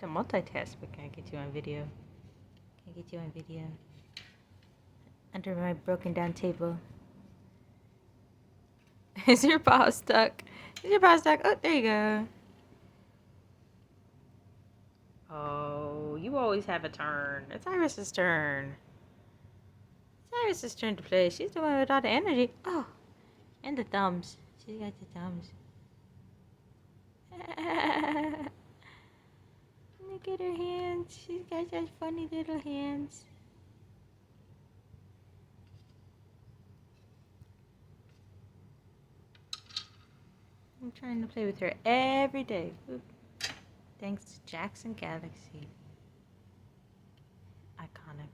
To multitask, but can't get you on video. Can't get you on video. Under my broken down table. Is your paw stuck? Is your paw stuck? Oh, there you go. Oh, you always have a turn. It's Iris's turn. It's Iris's turn to play. She's the one with all the energy. Oh, and the thumbs. She's got the thumbs. Look at her hands. She's got such funny little hands. I'm trying to play with her every day. Oop. Thanks to Jackson Galaxy. Iconic.